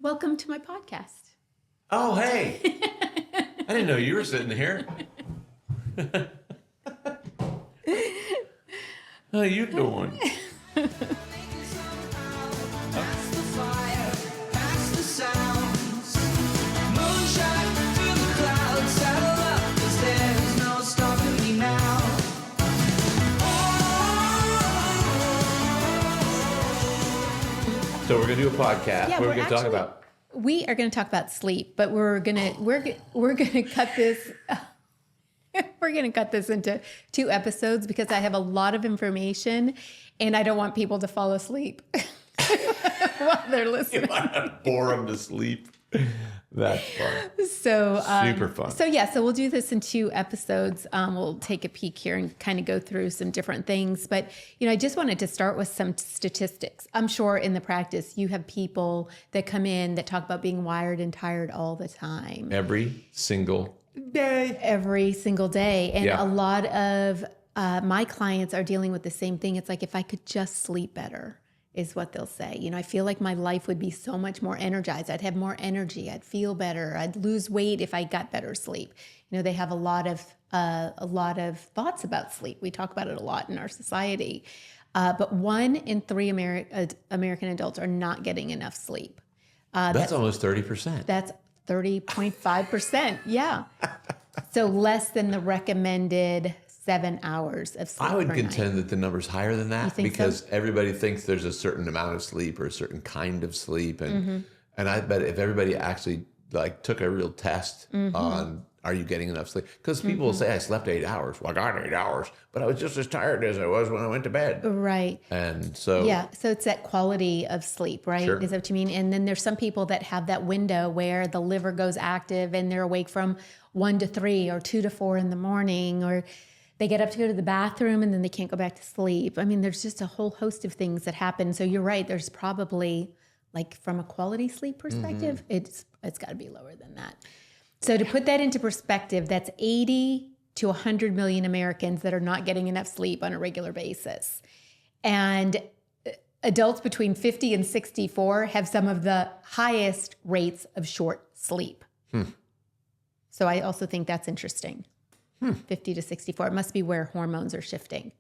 Welcome to my podcast. Oh, hey. I didn't know you were sitting here. How you doing? So we're gonna do a podcast. Yeah, what are we gonna talk about? We are going to talk about sleep, but we're going to cut this. We're going to cut this into 2 episodes because I have a lot of information, and I don't want people to fall asleep while they're listening. You might have to bore them to sleep. That's fun. So super fun. So we'll do this in 2 episodes. We'll take a peek here and kind of go through some different things. But I just wanted to start with some statistics. I'm sure in the practice you have people that come in that talk about being wired and tired all the time. Every single day. Every single day, and a lot of my clients are dealing with the same thing. It's like, if I could just sleep better, is what they'll say. I feel like my life would be so much more energized. I'd have more energy. I'd feel better. I'd lose weight if I got better sleep. They have a lot of thoughts about sleep. We talk about it a lot in our society. But 1 in 3 American adults are not getting enough sleep. That's almost 30%. That's 30.5%. Yeah. So less than the recommended 7 hours of sleep. I would per contend night. that the number's higher than that because everybody thinks there's a certain amount of sleep or a certain kind of sleep. And I bet if everybody actually took a real test on, are you getting enough sleep? Because people will say, I slept 8 hours. Well, I got 8 hours, but I was just as tired as I was when I went to bed. Right. And so. Yeah. So it's that quality of sleep, right? Sure. Is that what you mean? And then there's some people that have that window where the liver goes active and they're awake from 1 to 3 or 2 to 4 in the morning, or they get up to go to the bathroom and then they can't go back to sleep. I mean, there's just a whole host of things that happen. So you're right. There's probably, from a quality sleep perspective, it's got to be lower than that. So to put that into perspective, that's 80 to 100 million Americans that are not getting enough sleep on a regular basis. And adults between 50 and 64 have some of the highest rates of short sleep. So I also think that's interesting. 50 to 64. It must be where hormones are shifting.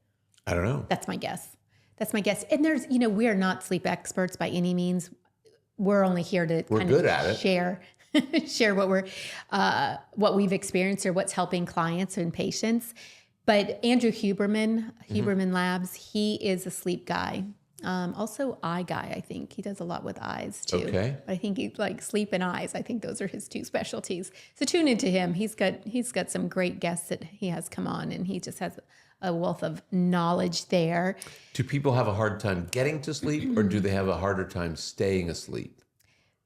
I don't know. That's my guess. And there's, we are not sleep experts by any means. We're only here to share what we've experienced or what's helping clients and patients. But Andrew Huberman Labs, he is a sleep guy. Also eye guy, I think. He does a lot with eyes too. Okay. But I think he sleep and eyes. I think those are his 2 specialties. So tune into him. He's got some great guests that he has come on, and he just has a wealth of knowledge there. Do people have a hard time getting to sleep, or do they have a harder time staying asleep?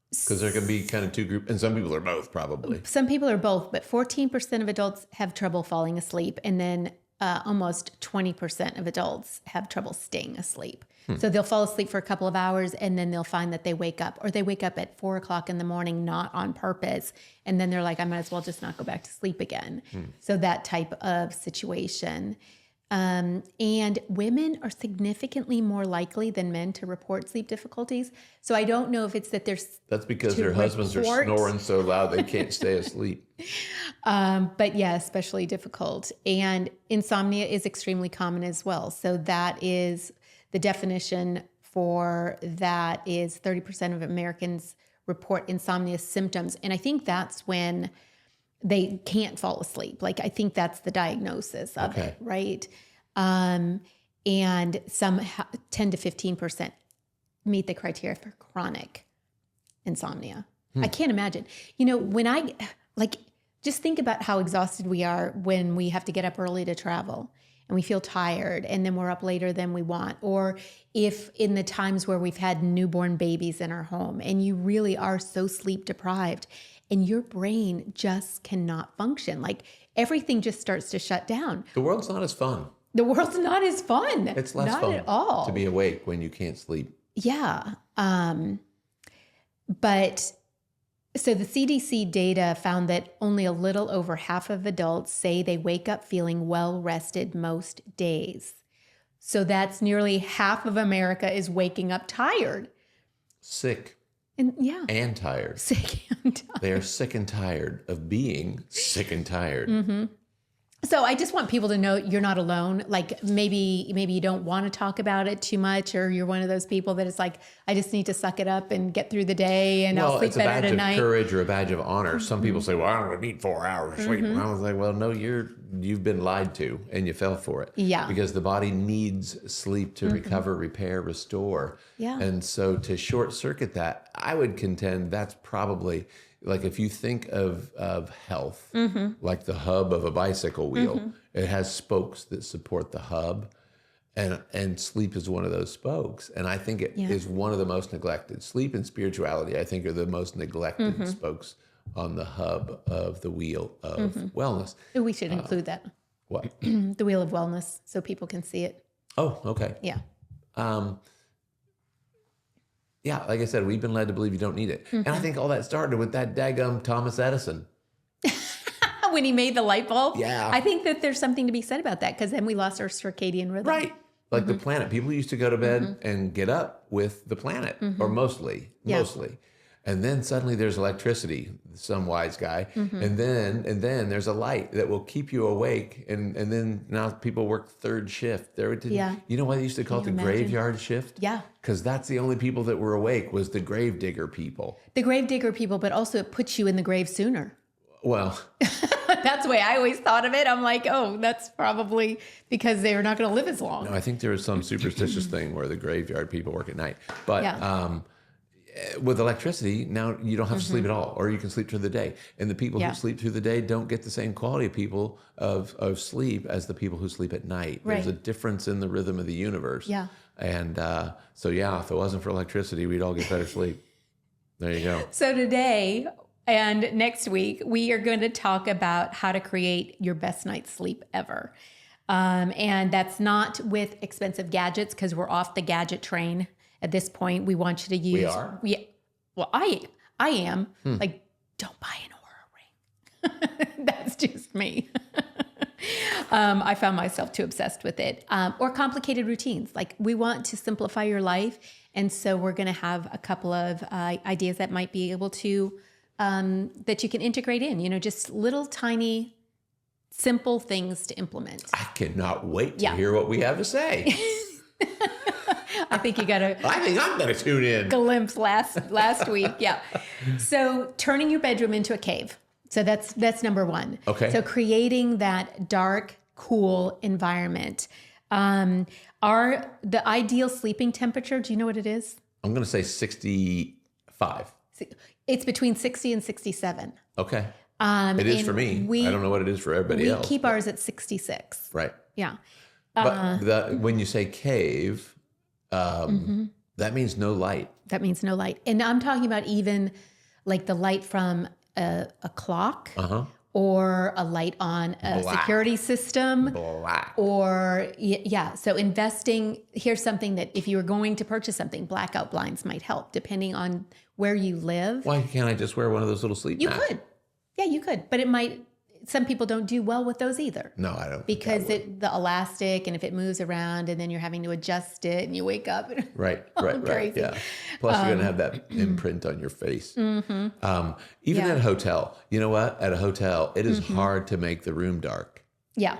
Because there can be kind of 2 groups, and some people are both probably. Some people are both, but 14% of adults have trouble falling asleep, and then almost 20% of adults have trouble staying asleep. So they'll fall asleep for a couple of hours, and then they'll find that they wake up at 4 o'clock in the morning, not on purpose. And then they're like, I might as well just not go back to sleep again. So that type of situation. And women are significantly more likely than men to report sleep difficulties. So I don't know if it's that there's. That's because their husbands are snoring so loud they can't stay asleep. But yeah, especially difficult. And insomnia is extremely common as well. So that is the definition for that is 30% of Americans report insomnia symptoms. And I think that's when they can't fall asleep. I think that's the diagnosis of it, right? And some 10 to 15% meet the criteria for chronic insomnia. I can't imagine. When I, just think about how exhausted we are when we have to get up early to travel and we feel tired and then we're up later than we want. Or if in the times where we've had newborn babies in our home and you really are so sleep deprived and your brain just cannot function. Everything just starts to shut down. The world's not as fun. The world's not as fun. It's less not fun at all to be awake when you can't sleep. Yeah. But so the CDC data found that only a little over half of adults say they wake up feeling well rested most days. So that's nearly half of America is waking up tired. Sick. and tired. Sick and tired. They are sick and tired of being sick and tired. So I just want people to know you're not alone. Like maybe you don't want to talk about it too much, or you're one of those people that is like, I just need to suck it up and get through the day, and I'll sleep better tonight. It's a badge of courage or a badge of honor. Some people say, well, I don't need 4 hours of sleep. And I was like, well, no, you've been lied to and you fell for it. Yeah. Because the body needs sleep to recover, repair, restore. Yeah. And so to short circuit that, I would contend that's probably, like if you think of health, like the hub of a bicycle wheel, it has spokes that support the hub, and sleep is one of those spokes. And I think it is one of the most neglected. Sleep and spirituality, I think, are the most neglected spokes on the hub of the wheel of wellness. We should include that. What? The wheel of wellness, so people can see it. Oh, okay. Yeah. Yeah, like I said, we've been led to believe you don't need it. And I think all that started with that daggum Thomas Edison. When he made the light bulb? Yeah. I think that there's something to be said about that, because then we lost our circadian rhythm. Right. Like the planet. People used to go to bed and get up with the planet, or mostly. And then suddenly there's electricity, some wise guy. And then there's a light that will keep you awake. And then now people work third shift. You know why they used to call it the graveyard shift? Yeah. Because that's the only people that were awake was the grave digger people. The grave digger people, but also it puts you in the grave sooner. Well, that's the way I always thought of it. I'm like, oh, that's probably because they're not going to live as long. no, I think there is some superstitious thing where the graveyard people work at night. But with electricity, now you don't have to sleep at all, or you can sleep through the day. And the people who sleep through the day don't get the same quality of people of sleep as the people who sleep at night. Right. There's a difference in the rhythm of the universe. Yeah. And so, if it wasn't for electricity, we'd all get better sleep. There you go. So today and next week, we are going to talk about how to create your best night's sleep ever. And that's not with expensive gadgets, because we're off the gadget train. At this point, we want you to use. We are? Well, I am. Like, don't buy an Aura ring. That's just me. I found myself too obsessed with it. Or complicated routines. Like, we want to simplify your life. And so we're going to have a couple of ideas that might be able to, that you can integrate in, just little tiny, simple things to implement. I cannot wait to hear what we have to say. I think you got to. I think I'm going to tune in. Glimpse last week. Yeah. So turning your bedroom into a cave. So that's number one. Okay. So creating that dark, cool environment. The ideal sleeping temperature, do you know what it is? I'm going to say 65. It's between 60 and 67. Okay. It is for me. I don't know what it is for everybody else. We keep ours at 66. Right. Yeah. But when you say cave, that means no light. That means no light. And I'm talking about even like the light from a clock or a light on a security system. Black. Or, So investing, here's something that if you were going to purchase something, blackout blinds might help depending on where you live. Why can't I just wear one of those little sleep mats? You could. Yeah, you could. But some people don't do well with those either. No, I don't. Because the elastic, and if it moves around and then you're having to adjust it and you wake up. Right. Crazy. Yeah. Plus you're going to have that imprint on your face. Even at a hotel, you know what? At a hotel, it is hard to make the room dark. Yeah.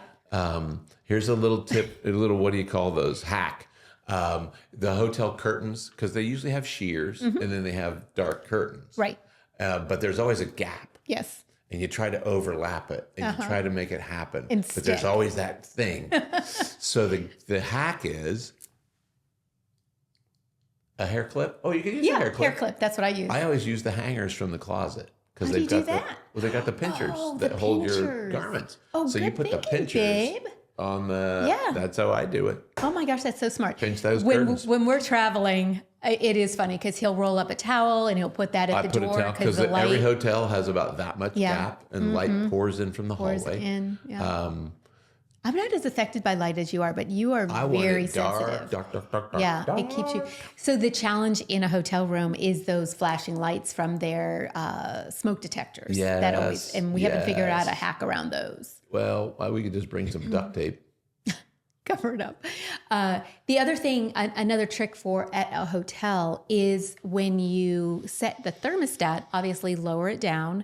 Here's a little tip, what do you call those? Hack. The hotel curtains, because they usually have sheers and then they have dark curtains. Right. But there's always a gap. Yes. And you try to overlap it and you try to make it happen. And but there's always that thing. So the hack is a hair clip. Oh, you can use a hair clip. Hair clip. That's what I use. I always use the hangers from the closet. How do you do that? They got the pinchers that hold your garments. Oh, so you put the pinchers babe. on the. Yeah. That's how I do it. Oh my gosh, that's so smart. Pinch those curtains. When we're traveling, it is funny because he'll roll up a towel and he'll put that at the door because every hotel has about that much gap and light pours in from the hallway. I'm not as affected by light as you are, but you are very sensitive. Dark. It keeps you. So the challenge in a hotel room is those flashing lights from their smoke detectors. Yes. And we haven't figured out a hack around those. Well, we could just bring some duct tape. cover it up. The other thing, another trick for at a hotel is when you set the thermostat, obviously lower it down,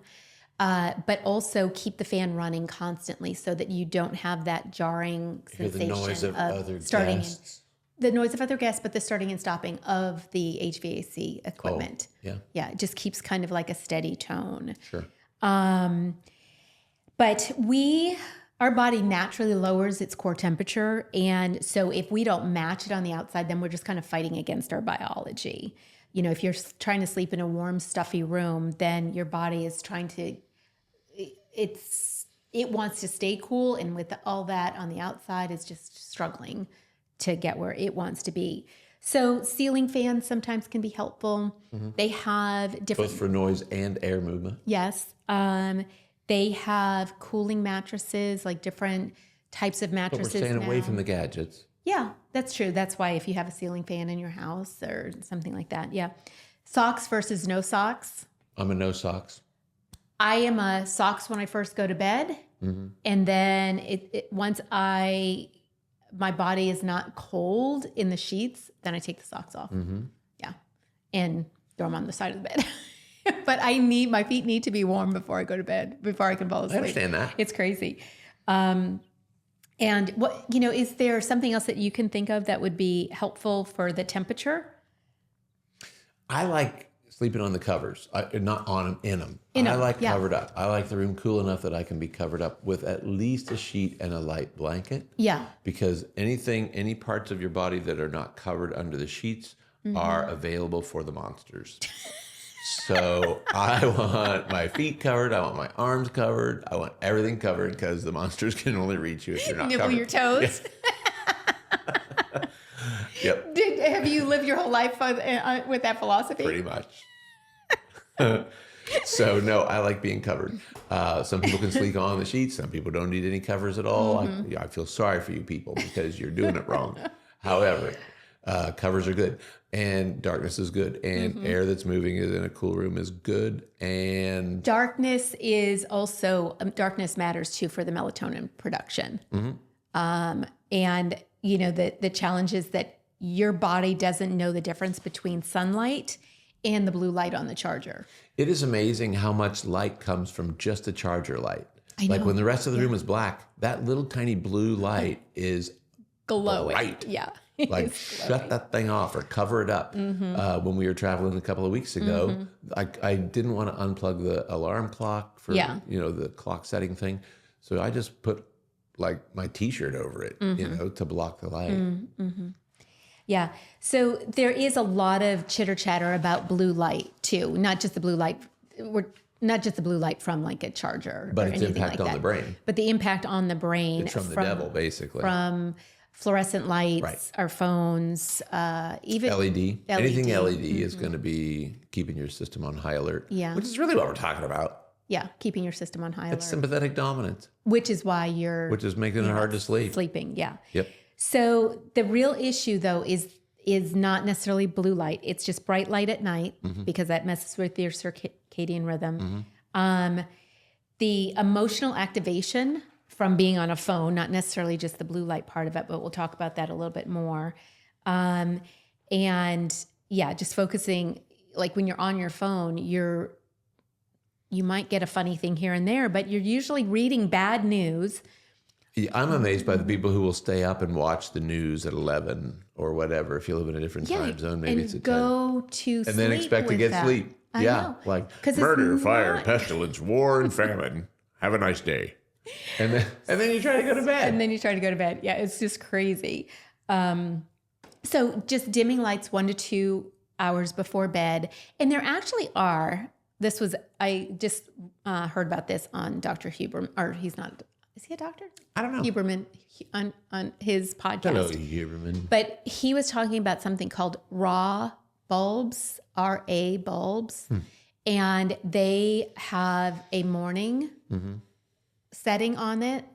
but also keep the fan running constantly so that you don't have that jarring sensation the noise of other starting guests. the noise of other guests, but the starting and stopping of the HVAC equipment. Oh, yeah. Yeah, it just keeps kind of like a steady tone. Sure. But our body naturally lowers its core temperature. And so if we don't match it on the outside, then we're just kind of fighting against our biology. You know, if you're trying to sleep in a warm, stuffy room, then your body is trying to, it wants to stay cool. And with all that on the outside is just struggling to get where it wants to be. So ceiling fans sometimes can be helpful. They have different... Both for noise and air movement. Yes. They have cooling mattresses, like different types of But mattresses we're staying now. away from the gadgets. Yeah, that's true. That's why if you have a ceiling fan in your house or something like that. Yeah. Socks versus no socks. I'm a no socks. I am a socks when I first go to bed. And then once my body is not cold in the sheets, then I take the socks off. Yeah. And throw them on the side of the bed. But my feet need to be warm before I go to bed, before I can fall asleep. I understand that. It's crazy. And what, is there something else that you can think of that would be helpful for the temperature? I like sleeping on the covers, not on them, in them. In 'em, I like yeah. covered up. I like the room cool enough that I can be covered up with at least a sheet and a light blanket. Yeah. Because any parts of your body that are not covered under the sheets are available for the monsters. So I want my feet covered. I want my arms covered. I want everything covered because the monsters can only reach you if you're not Nibble covered. your toes. Yep. Have you lived your whole life with that philosophy? Pretty much. So no, I like being covered. Some people can sleep on the sheets. Some people don't need any covers at all. I feel sorry for you people because you're doing it wrong. However, covers are good and darkness is good and air that's moving in a cool room is good. And darkness matters too for the melatonin production. And the challenge is that your body doesn't know the difference between sunlight and the blue light on the charger. It is amazing how much light comes from just a charger light. I Like know. when the rest of the room is black, that little tiny blue light is Glowing. bright. Yeah. Like It's glowing. shut that thing off or cover it up. When we were traveling a couple of weeks ago, I didn't want to unplug the alarm clock for the clock setting thing. So I just put like my t-shirt over it, to block the light. Yeah. So there is a lot of chitter chatter about blue light too, not just the blue light. Not just the blue light from like a charger, But or its anything impact like on that. the brain. But the impact on the brain It's from the devil, basically. from fluorescent lights, Right. our phones, even LED. Anything LED is going to be keeping your system on high alert. Yeah. Which is really what we're talking about. Yeah, keeping your system on high alert, It's sympathetic dominance, which is why you're which is making it hard to sleep. sleeping. Yeah. Yep. So the real issue though is not necessarily blue light. It's just bright light at night because that messes with your circadian rhythm. The emotional activation from being on a phone, not necessarily just the blue light part of it, but we'll talk about that a little bit more. And yeah, just focusing, like when you're on your phone, you might get a funny thing here and there, but you're usually reading bad news. Yeah, I'm amazed by the people who will stay up and watch the news at 11 or whatever. If you live in a different time zone, maybe it's at 10. Go to sleep And then expect to with get that. sleep. I Yeah. know. Like 'Cause it's murder, fire, not- pestilence, war, and famine. Have a nice day. And then you try to go to bed. And then you try to go to bed. Yeah, it's just crazy. So just dimming lights 1 to 2 hours before bed. And there actually are, I just heard about this on Dr. Huberman, or he's not, is he a doctor? I don't know. Huberman on his podcast. Hello, Huberman. But he was talking about something called raw bulbs, RA bulbs. And they have a morning setting on it,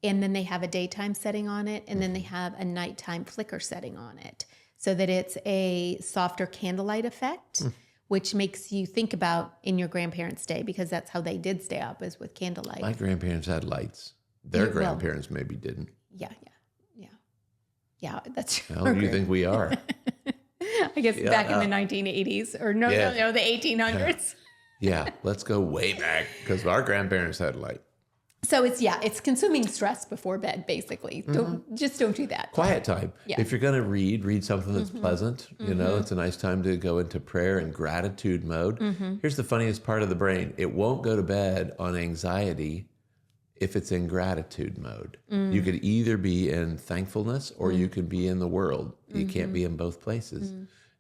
and then they have a daytime setting on it, and then they have a nighttime flicker setting on it, so that it's a softer candlelight effect, which makes you think about in your grandparents' day, because that's how they did stay up, is with candlelight. My grandparents had lights. Their Well- grandparents maybe didn't. Yeah. Yeah, that's true. How old do you think we are? I guess back in the 1980s or no, the 1800s. Yeah, let's go way back because our grandparents had light. So it's consuming stress before bed, basically. Don't do that. Quiet time. Yeah. If you're going to read something that's pleasant. You know, it's a nice time to go into prayer and gratitude mode. Here's the funniest part of the brain. It won't go to bed on anxiety if it's in gratitude mode. You could either be in thankfulness or you could be in the world. You can't be in both places.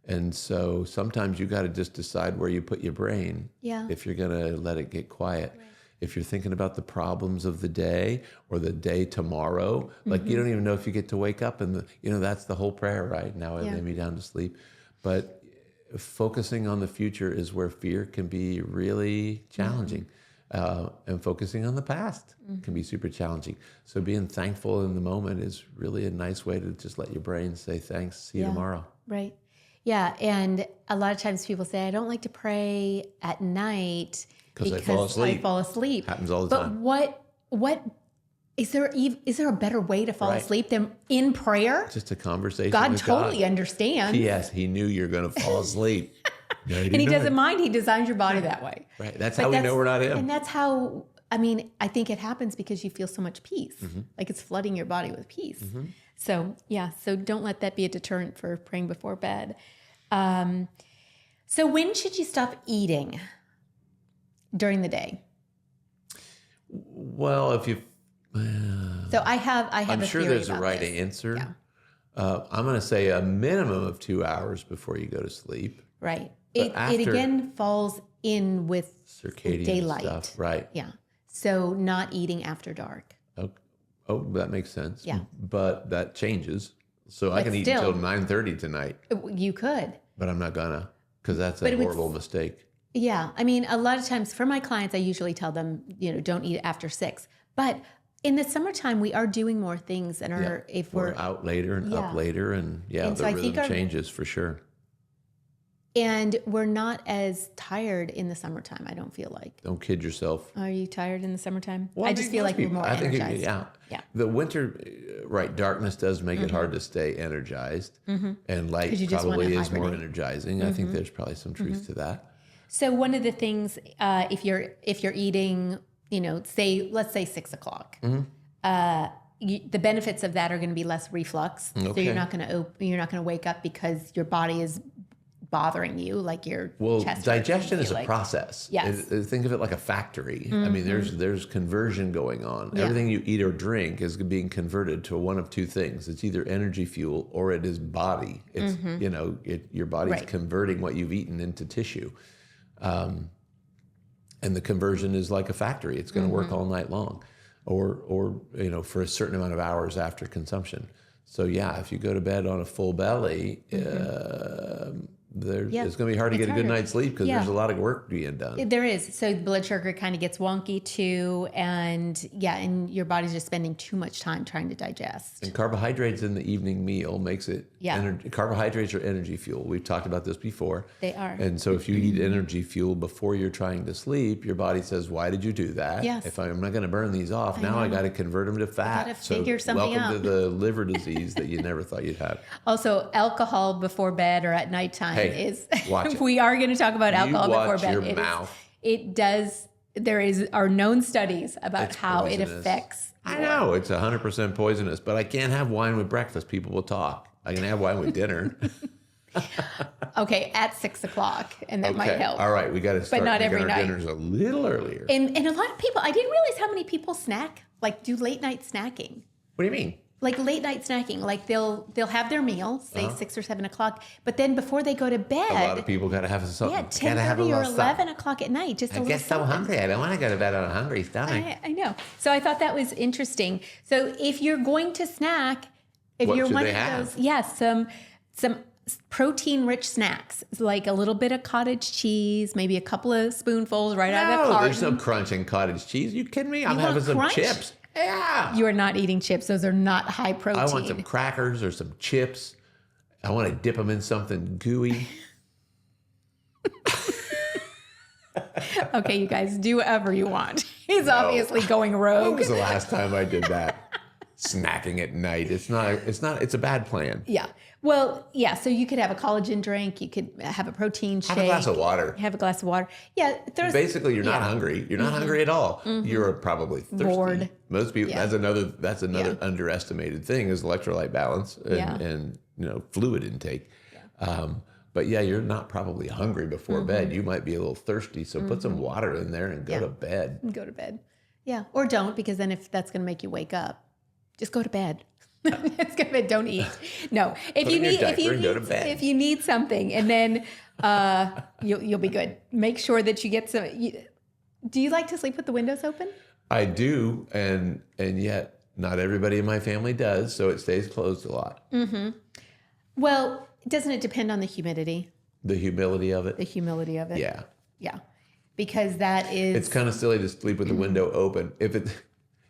And so sometimes you got to just decide where you put your brain. Yeah. If you're going to let it get quiet. Right. If you're thinking about the problems of the day or the day tomorrow, like you don't even know if you get to wake up and that's the whole prayer, right? Now I lay me down to sleep. But focusing on the future is where fear can be really challenging. And focusing on the past can be super challenging. So being thankful in the moment is really a nice way to just let your brain say, thanks, see you tomorrow. Right. Yeah. And a lot of times people say, I don't like to pray at night because I fall asleep. Happens all the time. But what is there a better way to fall asleep than in prayer? Just a conversation God with totally understands. Yes, he knew you're going to fall asleep. No, and he doesn't mind. He designed your body that way. Right. That's how we know we're not him. And that's how, I think it happens because you feel so much peace. Like it's flooding your body with peace. So don't let that be a deterrent for praying before bed. So when should you stop eating during the day? Well, if you... So I have I'm a sure theory there's a about right this. answer. Yeah. I'm going to say a minimum of 2 hours before you go to sleep. Right. It again falls in with circadian daylight stuff. Right. Yeah. So not eating after dark. Oh, that makes sense. Yeah. But that changes. So I can eat until 9:30 tonight. You could. But I'm not gonna, because that's a horrible mistake. Yeah. A lot of times for my clients, I usually tell them, don't eat after 6. But in the summertime, we are doing more things and if we're out later and up later and the rhythm changes for sure. And we're not as tired in the summertime, I don't feel like. Don't kid yourself. Are you tired in the summertime? Well, I just feel like we're more energized. Yeah. The winter, darkness does make it hard to stay energized. And light probably is more energizing. I think there's probably some truth to that. So one of the things, if you're eating, let's say 6 o'clock, the benefits of that are going to be less reflux. Okay. So you're not going to wake up because your body is bothering you, like your chest. Digestion is a process. Yes. Think of it like a factory. There's conversion going on. Yeah. Everything you eat or drink is being converted to one of two things. It's either energy fuel or it is body. It's your body's converting what you've eaten into tissue. And the conversion is like a factory. It's going to work all night long or for a certain amount of hours after consumption. So if you go to bed on a full belly, it's going to be hard to get a good night's sleep because there's a lot of work being done. There is. So blood sugar kind of gets wonky too. And your body's just spending too much time trying to digest. And carbohydrates in the evening meal makes it, carbohydrates are energy fuel. We've talked about this before. They are. And so if you eat energy fuel before you're trying to sleep, your body says, why did you do that? Yes. If I'm not going to burn these off, I got to convert them to fat. Got to figure something out. Welcome to the liver disease that you never thought you'd have. Also, alcohol before bed or at nighttime is... Watch it. We are going to talk about alcohol before bed. Your mouth. It does. There are known studies about how it affects. I know it's 100% poisonous, but I can't have wine with breakfast. People will talk. I can have wine with dinner. Okay, at 6 o'clock, and that might help. All right, we got to start. But not every night. Dinners a little earlier. And a lot of people. I didn't realize how many people snack, like do late night snacking. What do you mean? Like late night snacking, like they'll have their meal, say 6 or 7 o'clock, but then before they go to bed, a lot of people got to have something. 10:30 or 11 o'clock at night. Just I get so hungry. I don't want to go to bed on a hungry stomach. I know. So I thought that was interesting. So if you're going to snack, if what you're should one they of have? those, some protein-rich snacks, like a little bit of cottage cheese, maybe a couple of spoonfuls out of the carton. There's no crunch in cottage cheese. You kidding me? I'm having some chips. Yeah. You are not eating chips. Those are not high protein. I want some crackers or some chips. I want to dip them in something gooey. Okay, you guys, do whatever you want. He's obviously going rogue. When was the last time I did that? snacking at night. It's a bad plan. Yeah. Well, yeah. So you could have a collagen drink. You could have a protein shake. Have a glass of water. Have a glass of water. Yeah. Basically, you're not hungry. You're not hungry at all. You're probably thirsty. Bored. Most people. Yeah. That's another underestimated thing is electrolyte balance and fluid intake. Yeah. But yeah, you're not probably hungry before bed. You might be a little thirsty. So put some water in there and go to bed. Go to bed. Yeah. Or don't, because then if that's going to make you wake up, just go to bed. It's good, but don't eat. No, if you need something, and then you'll be good. Make sure that you get some. Do you like to sleep with the windows open? I do, and yet not everybody in my family does, so it stays closed a lot. Mm-hmm. Well, doesn't it depend on the humidity? The humility of it. The humility of it. Yeah. Yeah, because that is. It's kind of silly to sleep with the window open if it.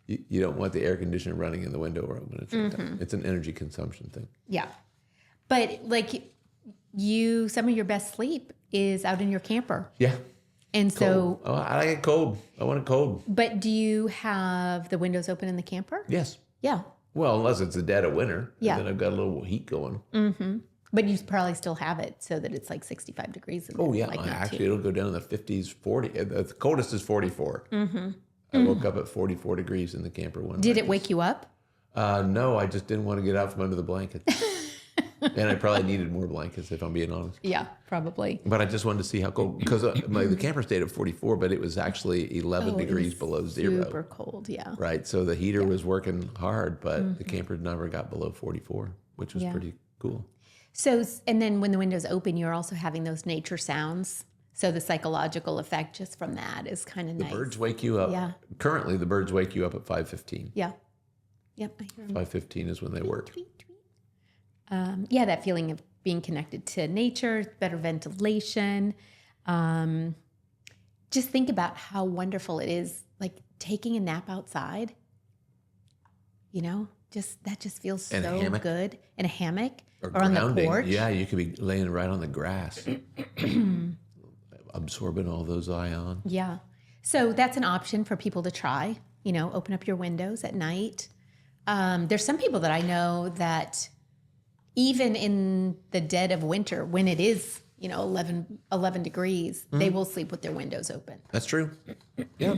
You don't want the air conditioner running in the window or open at the same time. It's an energy consumption thing. Yeah. But like some of your best sleep is out in your camper. Yeah. And cold. So. Oh, I like it cold. I want it cold. But do you have the windows open in the camper? Yes. Yeah. Well, unless it's the dead of winter. Yeah. And then I've got a little heat going. Mm-hmm. But you probably still have it so that it's like 65 degrees. In there. Oh, yeah. Actually, it'll go down in the 50s, 40. The coldest is 44. Mm-hmm. I woke up at 44 degrees in the camper one night. Did it wake you up? No, I just didn't want to get out from under the blankets. And I probably needed more blankets, if I'm being honest. Yeah, probably. But I just wanted to see how cold, because the camper stayed at 44, but it was actually 11 degrees below zero. Super cold, yeah. Right, so the heater was working hard, but the camper never got below 44, which was pretty cool. So, and then when the window's open, you're also having those nature sounds. So the psychological effect just from that is kind of nice. The birds wake you up. Yeah. Currently, the birds wake you up at 5:15. Yeah. Yep, I hear them. 5:15 is when they work. Tweet, tweet. Yeah, that feeling of being connected to nature, better ventilation. Just think about how wonderful it is, like taking a nap outside. That just feels so good. In a hammock or on the porch. Yeah, you could be laying right on the grass. Absorbing all those ions. Yeah. So that's an option for people to try, open up your windows at night. There's some people that I know that even in the dead of winter, when it is, 11 degrees, they will sleep with their windows open. That's true. Yeah.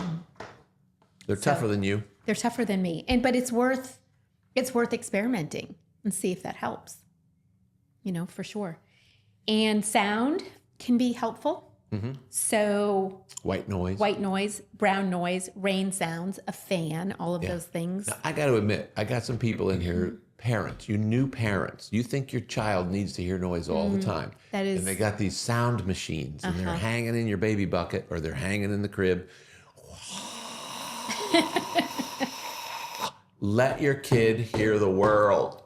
They're tougher than you. They're tougher than me. But it's worth experimenting and see if that helps, for sure. And sound can be helpful. Mm-hmm. So white noise, brown noise, rain sounds, a fan, all of those things. Now, I got to admit, I got some people in here, parents, new parents. You think your child needs to hear noise all the time. That is. And they got these sound machines and they're hanging in your baby bucket or they're hanging in the crib. Let your kid hear the world.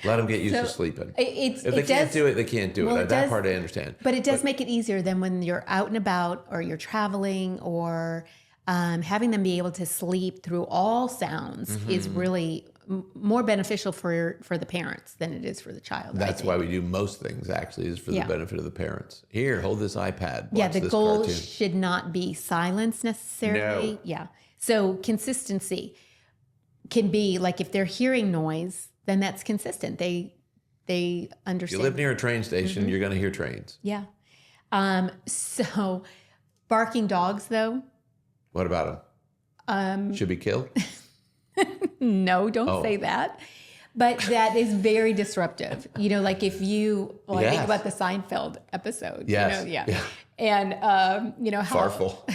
Let them get used to sleeping. If they can't do it, they can't do it. That part I understand. But it does make it easier than when you're out and about or you're traveling or having them be able to sleep through all sounds is really more beneficial for the parents than it is for the child. That's why we do most things, actually, is for the benefit of the parents. Here, hold this iPad. Watch the this goal cartoon. should not be silence necessarily. No. Yeah. So consistency can be like if they're hearing noise, then that's consistent. They understand. If you live near a train station, you're going to hear trains. Yeah. So barking dogs, though. What about them? Should be killed? No, don't say that. But that is very disruptive. Like if you, I think about the Seinfeld episode. Yes. Yeah. And, how... Farfel.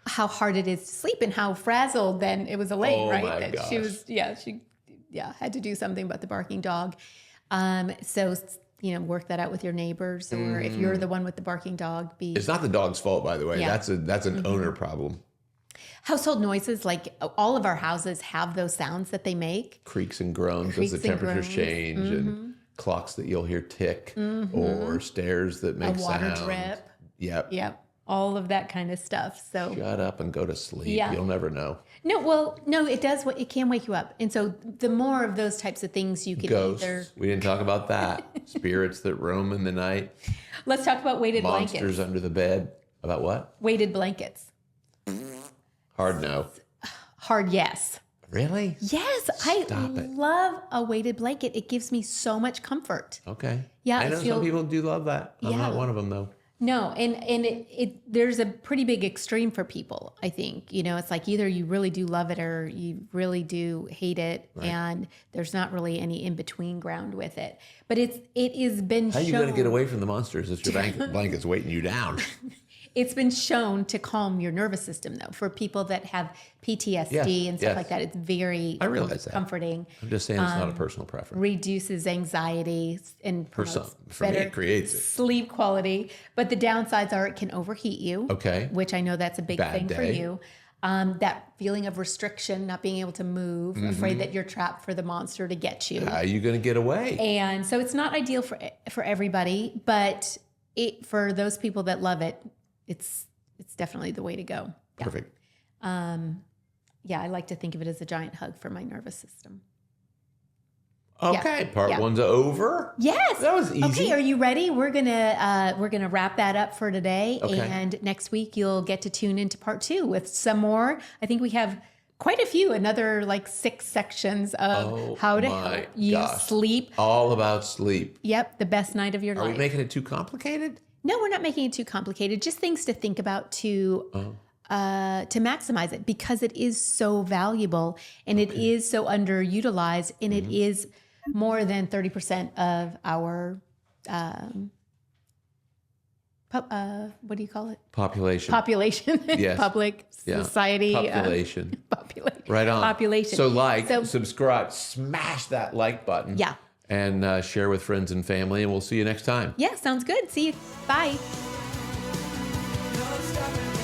how hard it is to sleep and how frazzled then it was Elaine, right? My that gosh. she was, she had to do something about the barking dog. So, work that out with your neighbors, or if you're the one with the barking dog, It's not the dog's fault, by the way. Yeah. That's an owner problem. Household noises, like all of our houses have those sounds that they make. Creaks and groans as the temperatures change, and clocks that you'll hear tick, or stairs that make water sound. drip. Yep. All of that kind of stuff. So shut up and go to sleep. Yeah. You'll never know. No, it does. It can wake you up. And so the more of those types of things you can Ghosts. We didn't talk about that. Spirits that roam in the night. Let's talk about weighted blankets. Monsters under the bed. About what? Weighted blankets. Hard no. hard yes. Really? Yes, Stop I it. love a weighted blanket. It gives me so much comfort. Okay. Yeah, I know some people do love that. I'm not one of them though. No, and it there's a pretty big extreme for people, I think. You know, it's like either you really do love it or you really do hate it, Right. and there's not really any in between ground with it. But it has been How are shown. you going to get away from the monsters if your blanket's weighting you down? It's been shown to calm your nervous system, though. For people that have PTSD Yes, and stuff yes. like that, it's very I realize that. comforting. I'm just saying it's not a personal preference. Reduces anxiety and For promotes me, better it creates it. sleep quality. But the downsides are it can overheat you. Okay. Which I know that's a big Bad thing for day. you. That feeling of restriction, not being able to move, afraid that you're trapped for the monster to get you. How are you going to get away? And so it's not ideal for everybody, but for those people that love it, it's definitely the way to go. Yeah. Perfect. Yeah, I like to think of it as a giant hug for my nervous system. Okay, part yeah. one's over. Yes. That was easy. Okay, are you ready? We're gonna wrap that up for today, Okay. and next week you'll get to tune into part 2 with some more. I think we have quite a few, another like 6 sections of how to help you sleep. All about sleep. Yep, the best night of your life. Are we making it too complicated? No, we're not making it too complicated. Just things to think about to maximize it, because it is so valuable and it is so underutilized, and it is more than 30% of our what do you call it? Population. Yes. Public Yeah. society. Population. Population. Right on. Population. So subscribe, smash that like button. Yeah. And share with friends and family, and we'll see you next time. Yeah, sounds good. See you. Bye. No stopping.